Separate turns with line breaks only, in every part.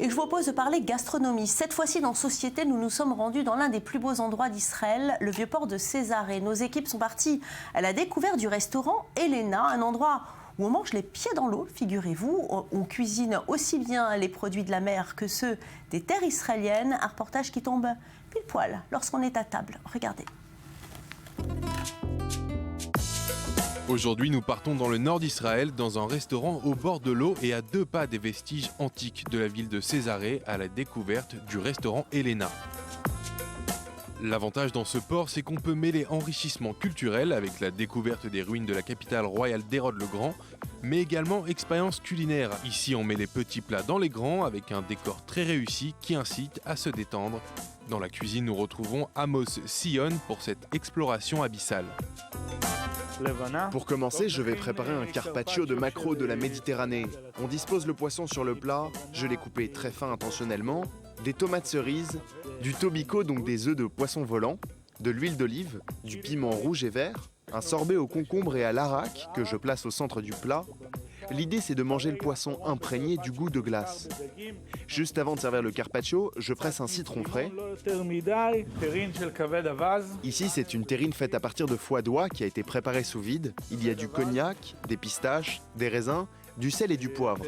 Et je vous propose de parler gastronomie. Cette fois-ci, dans Société, nous nous sommes rendus dans l'un des plus beaux endroits d'Israël, le vieux port de Césarée. Nos équipes sont parties à la découverte du restaurant Elena, un endroit où on mange les pieds dans l'eau, figurez-vous. On cuisine aussi bien les produits de la mer que ceux des terres israéliennes. Un reportage qui tombe pile poil lorsqu'on est à table. Regardez.
Aujourd'hui, nous partons dans le nord d'Israël, dans un restaurant au bord de l'eau et à 2 pas des vestiges antiques de la ville de Césarée, à la découverte du restaurant Elena. L'avantage dans ce port, c'est qu'on peut mêler enrichissement culturel avec la découverte des ruines de la capitale royale d'Hérode le Grand, mais également expérience culinaire. Ici, on met les petits plats dans les grands avec un décor très réussi qui incite à se détendre. Dans la cuisine, nous retrouvons Amos Sion pour cette exploration abyssale.
Pour commencer, je vais préparer un carpaccio de maquereau de la Méditerranée. On dispose le poisson sur le plat, je l'ai coupé très fin intentionnellement, des tomates cerises, du tobiko, donc des œufs de poisson volant, de l'huile d'olive, du piment rouge et vert, un sorbet au concombre et à l'arak que je place au centre du plat. L'idée, c'est de manger le poisson imprégné du goût de glace. Juste avant de servir le carpaccio, je presse un citron frais. Ici, c'est une terrine faite à partir de foie d'oie qui a été préparée sous vide. Il y a du cognac, des pistaches, des raisins, du sel et du poivre.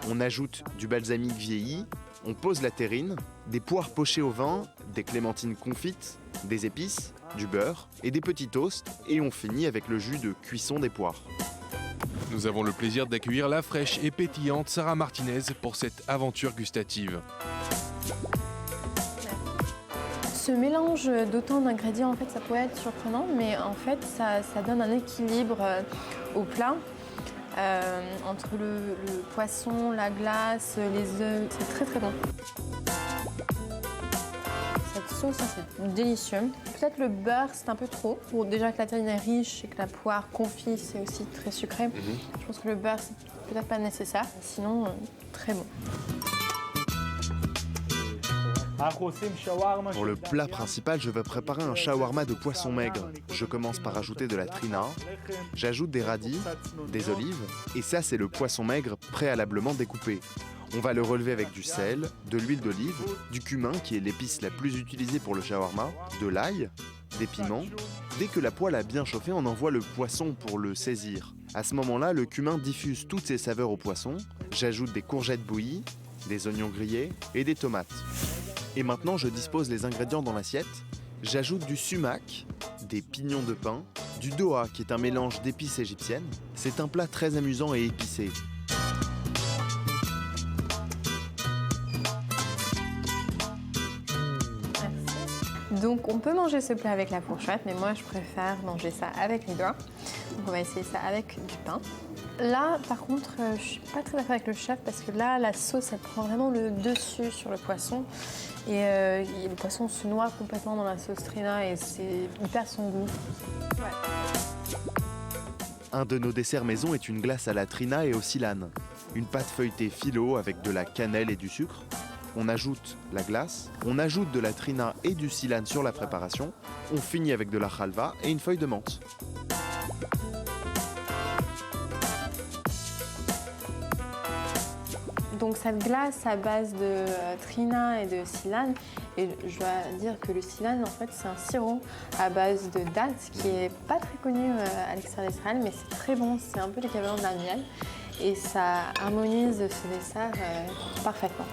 On ajoute du balsamique vieilli, on pose la terrine, des poires pochées au vin, des clémentines confites, des épices, du beurre et des petits toasts, et on finit avec le jus de cuisson des poires.
Nous avons le plaisir d'accueillir la fraîche et pétillante Sarah Martinez pour cette aventure gustative.
Ce mélange d'autant d'ingrédients, en fait, ça peut être surprenant, mais en fait, ça donne un équilibre au plat. Entre le poisson, la glace, les œufs, c'est très très bon. Cette sauce, c'est délicieux. Peut-être le beurre, c'est un peu trop. Bon, déjà que la terrine est riche et que la poire confit, c'est aussi très sucré. Je pense que le beurre, c'est peut-être pas nécessaire. Sinon, très bon.
Pour le plat principal, je vais préparer un shawarma de poisson maigre. Je commence par ajouter de la trina, j'ajoute des radis, des olives, et ça c'est le poisson maigre préalablement découpé. On va le relever avec du sel, de l'huile d'olive, du cumin qui est l'épice la plus utilisée pour le shawarma, de l'ail, des piments. Dès que la poêle a bien chauffé, on envoie le poisson pour le saisir. À ce moment-là, le cumin diffuse toutes ses saveurs au poisson. J'ajoute des courgettes bouillies, des oignons grillés et des tomates. Et maintenant, je dispose les ingrédients dans l'assiette. J'ajoute du sumac, des pignons de pin, du doha qui est un mélange d'épices égyptiennes. C'est un plat très amusant et épicé.
Donc on peut manger ce plat avec la fourchette, mais moi je préfère manger ça avec les doigts. Donc on va essayer ça avec du pain. Là, par contre, je suis pas très d'accord avec le chef parce que là, la sauce, elle prend vraiment le dessus sur le poisson. Et le poisson se noie complètement dans la sauce trina et il perd son goût. Ouais.
Un de nos desserts maison est une glace à la trina et au silane. Une pâte feuilletée phyllo avec de la cannelle et du sucre. On ajoute la glace, on ajoute de la trina et du silane sur la préparation. On finit avec de la halva et une feuille de menthe.
Donc cette glace à base de trina et de silane, et je dois dire que le silane en fait c'est un sirop à base de dattes qui est pas très connu à l'extérieur d'Israël, mais c'est très bon, c'est un peu l'équivalent de la miel et ça harmonise ce dessert parfaitement.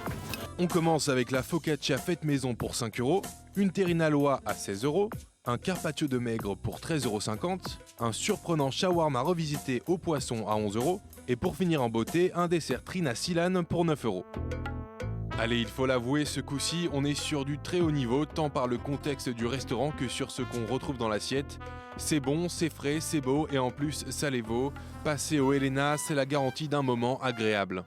On commence avec la focaccia faite maison pour 5 €, une terrine à l'oie à 16 €, un carpaccio de maigre pour 13,50 €, un surprenant shawarma revisité au poisson à 11 € et pour finir en beauté, un dessert trina silane pour 9 €. Allez, il faut l'avouer, ce coup-ci, on est sur du très haut niveau, tant par le contexte du restaurant que sur ce qu'on retrouve dans l'assiette. C'est bon, c'est frais, c'est beau et en plus, ça les vaut. Passer au Elena, c'est la garantie d'un moment agréable.